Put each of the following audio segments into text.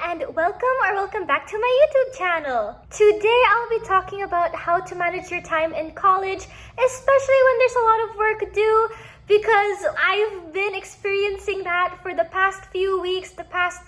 and welcome back to my YouTube channel. Today I'll be talking about how to manage your time in college, especially when there's a lot of work due, because I've been experiencing that for the past few weeks, the past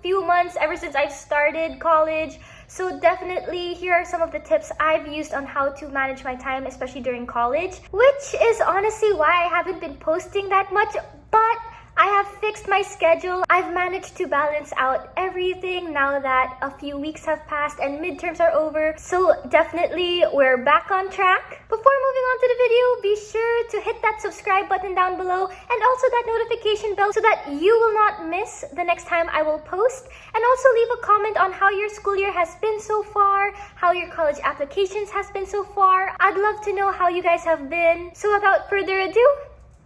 few months, ever since I've started college. So definitely here are some of the tips I've used on how to manage my time, especially during college, which is honestly why I haven't been posting that much, but I have fixed my schedule. I've managed to balance out everything now that a few weeks have passed and midterms are over. So definitely we're back on track. Before moving on to the video, be sure to hit that subscribe button down below and also that notification bell so that you will not miss the next time I will post. And also leave a comment on how your school year has been so far, how your college applications has been so far. I'd love to know how you guys have been. So without further ado,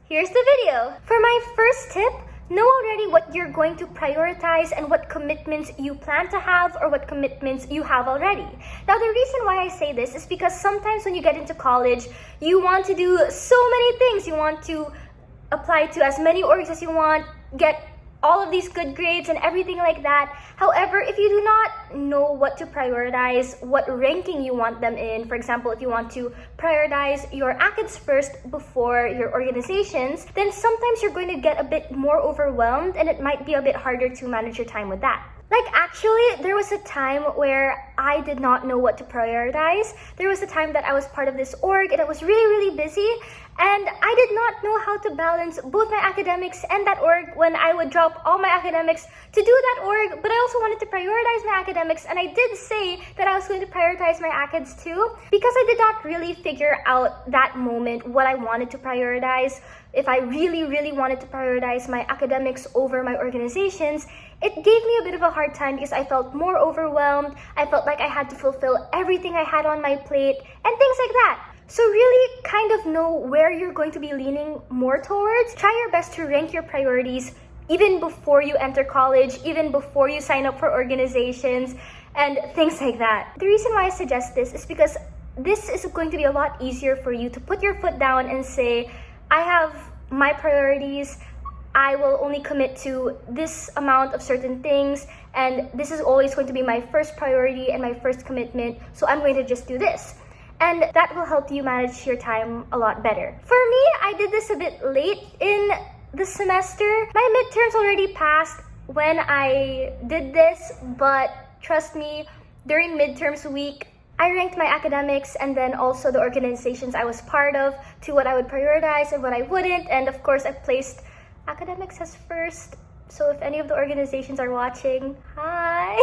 here's the video. For my first tip, know already what you're going to prioritize and what commitments you plan to have or what commitments you have already. Now, the reason why I say this is because sometimes when you get into college, you want to do so many things. You want to apply to as many orgs as you want, get all of these good grades and everything like that. However, if you do not know what to prioritize, what ranking you want them in, for example, if you want to prioritize your ACADS first before your organizations, then sometimes you're going to get a bit more overwhelmed and it might be a bit harder to manage your time with that. Like actually, there was a time where I did not know what to prioritize. There was a time that I was part of this org and it was really busy, and I did not know how to balance both my academics and that org when I would drop all my academics to do that org, but I also wanted to prioritize my academics, and I did say that I was going to prioritize my ACADS too, because I did not really figure out that moment what I wanted to prioritize. If I really wanted to prioritize my academics over my organizations, it gave me a bit of a hard time because I felt more overwhelmed. I felt like I had to fulfill everything I had on my plate and things like that. So really kind of know where you're going to be leaning more towards. Try your best to rank your priorities even before you enter college, even before you sign up for organizations and things like that. The reason why I suggest this is because this is going to be a lot easier for you to put your foot down and say, I have my priorities, I will only commit to this amount of certain things, and this is always going to be my first priority and my first commitment, so I'm going to just do this. And that will help you manage your time a lot better. For me, I did this a bit late in the semester. My midterms already passed when I did this, but trust me, during midterms week, I ranked my academics and then also the organizations I was part of to what I would prioritize and what I wouldn't. And of course, I placed academics as first. So if any of the organizations are watching, hi!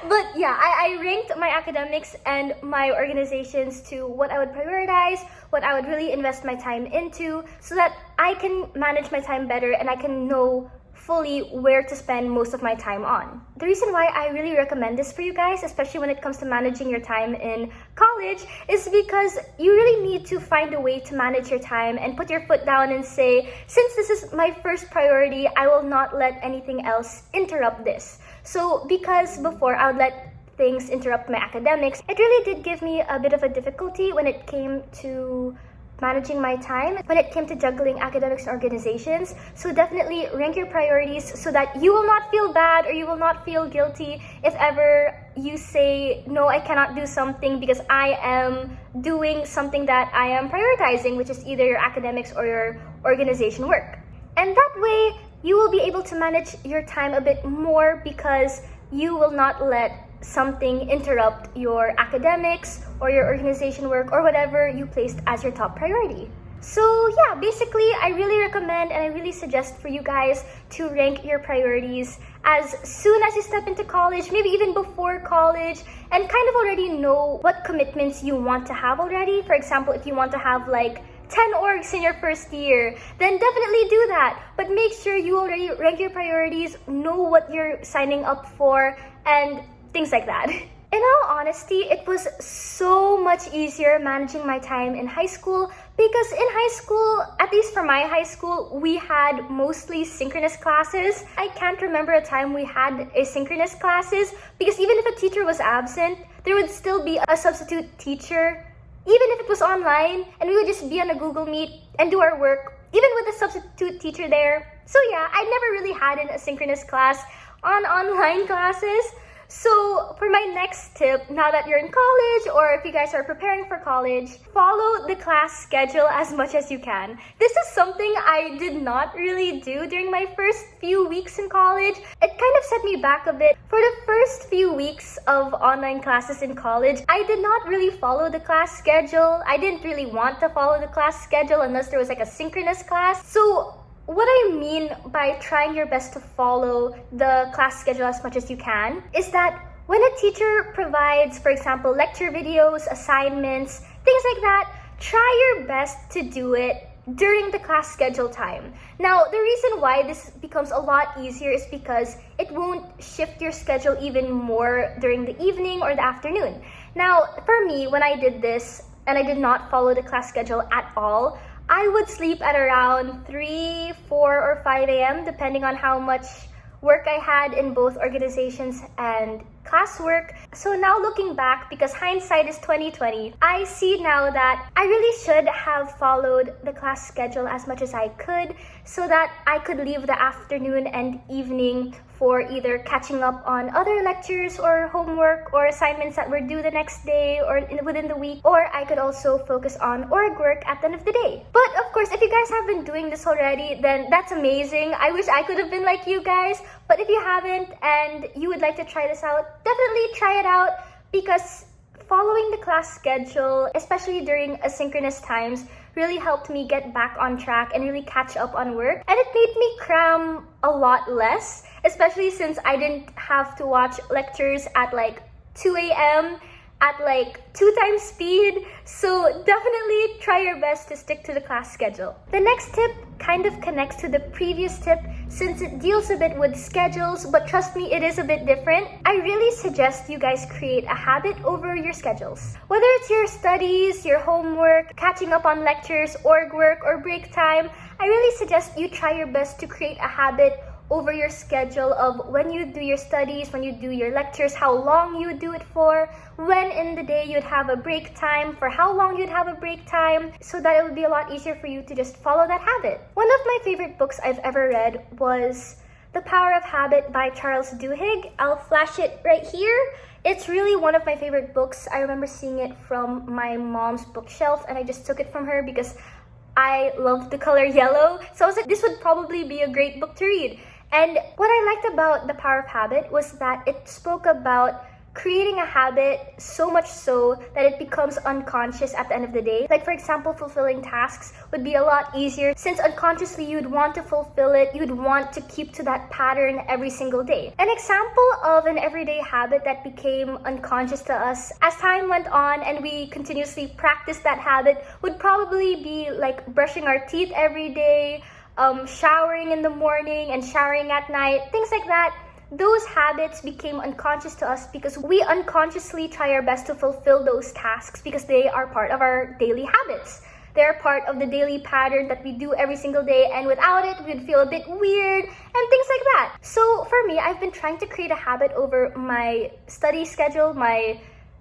But yeah, I ranked my academics and my organizations to what I would prioritize, what I would really invest my time into, so that I can manage my time better and I can know fully where to spend most of my time on. The reason why I really recommend this for you guys, especially when it comes to managing your time in college, is because you really need to find a way to manage your time and put your foot down and say, since this is my first priority, I will not let anything else interrupt this. So because before I would let things interrupt my academics, it really did give me a bit of a difficulty when it came to managing my time, when it came to juggling academics and organizations. So definitely rank your priorities so that you will not feel bad or you will not feel guilty if ever you say, no, I cannot do something because I am doing something that I am prioritizing, which is either your academics or your organization work. And that way, you will be able to manage your time a bit more because you will not let something interrupt your academics or your organization work or whatever you placed as your top priority. So yeah, basically I really recommend and I really suggest for you guys to rank your priorities as soon as you step into college, maybe even before college, and kind of already know what commitments you want to have already. For example, if you want to have like 10 orgs in your first year, then definitely do that. But make sure you already rank your priorities, know what you're signing up for, and things like that. In all honesty, it was so much easier managing my time in high school because in high school, at least for my high school, we had mostly synchronous classes. I can't remember a time we had asynchronous classes because even if a teacher was absent, there would still be a substitute teacher, even if it was online, and we would just be on a Google Meet and do our work, even with a substitute teacher there. So yeah, I never really had an asynchronous class. on online classes. So for my next tip, now that you're in college or if you guys are preparing for college, follow the class schedule as much as you can. This is something I did not really do during my first few weeks in college. It kind of set me back a bit. For the first few weeks of online classes in college, I did not really follow the class schedule. I didn't really want to follow the class schedule unless there was like a synchronous class. So what I mean by trying your best to follow the class schedule as much as you can is that when a teacher provides, for example, lecture videos, assignments, things like that, try your best to do it during the class schedule time. Now, the reason why this becomes a lot easier is because it won't shift your schedule even more during the evening or the afternoon. Now, for me, when I did this and I did not follow the class schedule at all, I would sleep at around 3, 4, or 5 a.m. depending on how much work I had in both organizations and classwork. So now looking back, because hindsight is 2020, I see now that I really should have followed the class schedule as much as I could so that I could leave the afternoon and evening for either catching up on other lectures or homework or assignments that were due the next day or within the week, or I could also focus on org work at the end of the day. But of course, if you guys have been doing this already, then that's amazing. I wish I could have been like you guys, but if you haven't and you would like to try this out, definitely try it out, because following the class schedule, especially during asynchronous times, really helped me get back on track and really catch up on work. And it made me cram a lot less, especially since I didn't have to watch lectures at like 2 a.m. at like 2 times speed. So definitely try your best to stick to the class schedule. The next tip kind of connects to the previous tip since it deals a bit with schedules, but trust me, it is a bit different. I really suggest you guys create a habit over your schedules. Whether it's your studies, your homework, catching up on lectures, org work, or break time, I really suggest you try your best to create a habit over your schedule of when you do your studies, when you do your lectures, how long you do it for, when in the day you'd have a break time, for how long you'd have a break time, so that it would be a lot easier for you to just follow that habit. One of my favorite books I've ever read was The Power of Habit by Charles Duhigg. I'll flash it right here. It's really one of my favorite books. I remember seeing it from my mom's bookshelf and I just took it from her because I love the color yellow. So I was like, this would probably be a great book to read. And what I liked about The Power of Habit was that it spoke about creating a habit so much so that it becomes unconscious at the end of the day. Like for example, fulfilling tasks would be a lot easier since unconsciously you'd want to fulfill it, you'd want to keep to that pattern every single day. An example of an everyday habit that became unconscious to us as time went on and we continuously practiced that habit would probably be like brushing our teeth every day, showering in the morning and showering at night, things like that. Those habits became unconscious to us because we unconsciously try our best to fulfill those tasks because they are part of our daily habits. They're part of the daily pattern that we do every single day, and without it, we'd feel a bit weird and things like that. So for me, I've been trying to create a habit over my study schedule,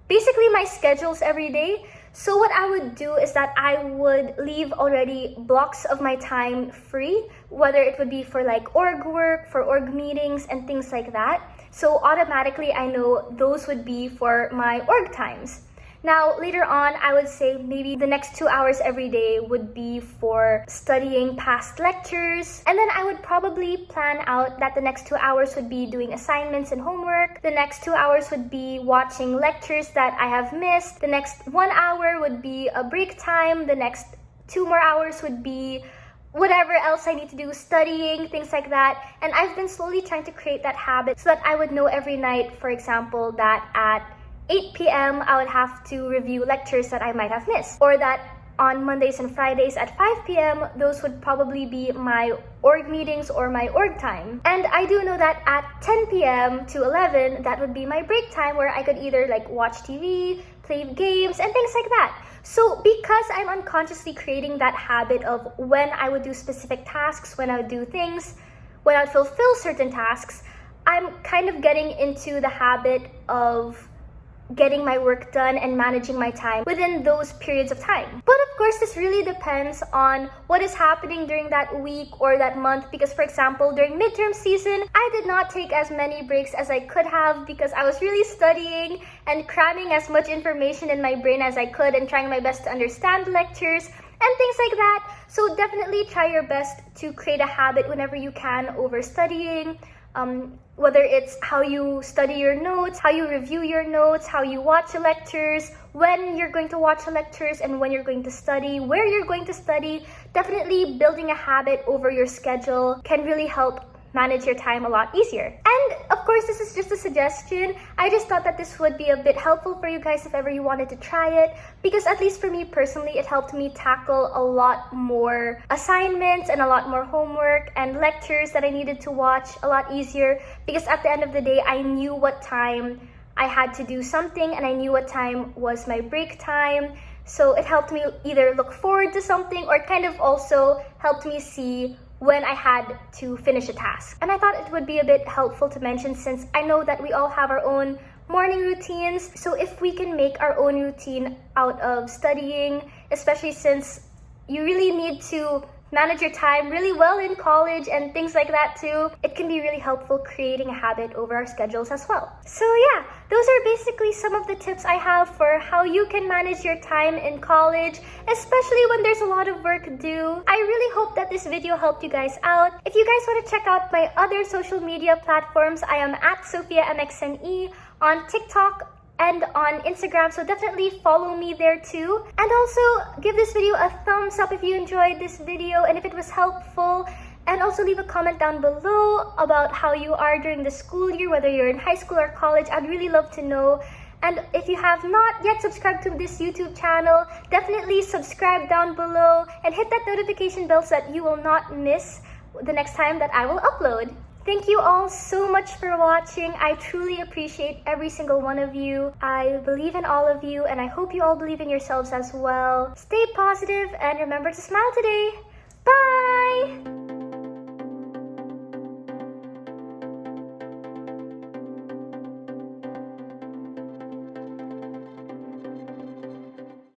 basically my schedules every day. So what I would do is that I would leave already blocks of my time free, whether it would be for like org work, for org meetings and things like that. So automatically I know those would be for my org times. Now, later on, I would say maybe the next 2 hours every day would be for studying past lectures. And then I would probably plan out that the next 2 hours would be doing assignments and homework. The next 2 hours would be watching lectures that I have missed. The next 1 hour would be a break time. The next 2 more hours would be whatever else I need to do, studying, things like that. And I've been slowly trying to create that habit so that I would know every night, for example, that at 8 p.m. I would have to review lectures that I might have missed, or that on Mondays and Fridays at 5 p.m. those would probably be my org meetings or my org time. And I do know that at 10 p.m. to 11 that would be my break time where I could either like watch TV, play games and things like that. So because I'm unconsciously creating that habit of when I would do specific tasks, when I would do things, when I would fulfill certain tasks, I'm kind of getting into the habit of getting my work done and managing my time within those periods of time. But of course, this really depends on what is happening during that week or that month, because for example, during midterm season, I did not take as many breaks as I could have because I was really studying and cramming as much information in my brain as I could and trying my best to understand lectures and things like that. So definitely try your best to create a habit whenever you can over studying. Whether it's how you study your notes, how you review your notes, how you watch the lectures, when you're going to watch the lectures and when you're going to study, where you're going to study. Definitely building a habit over your schedule can really help manage your time a lot easier. And of course, this is just a suggestion. I just thought that this would be a bit helpful for you guys if ever you wanted to try it, because at least for me personally, it helped me tackle a lot more assignments and a lot more homework and lectures that I needed to watch a lot easier, because at the end of the day, I knew what time I had to do something and I knew what time was my break time. So it helped me either look forward to something or it kind of also helped me see when I had to finish a task. And I thought it would be a bit helpful to mention, since I know that we all have our own morning routines. So if we can make our own routine out of studying, especially since you really need to manage your time really well in college and things like that too, it can be really helpful creating a habit over our schedules as well. So yeah, those are basically some of the tips I have for how you can manage your time in college, especially when there's a lot of work due. I really hope that this video helped you guys out. If you guys want to check out my other social media platforms, I am at SophiaMXNE on TikTok and on Instagram, so definitely follow me there too. And also give this video a thumbs up if you enjoyed this video and if it was helpful, and also leave a comment down below about how you are during the school year, whether you're in high school or college. I'd really love to know. And if you have not yet subscribed to this YouTube channel, definitely subscribe down below and hit that notification bell so that you will not miss the next time that I will upload. Thank you all so much for watching. I truly appreciate every single one of you. I believe in all of you, and I hope you all believe in yourselves as well. Stay positive and remember to smile today.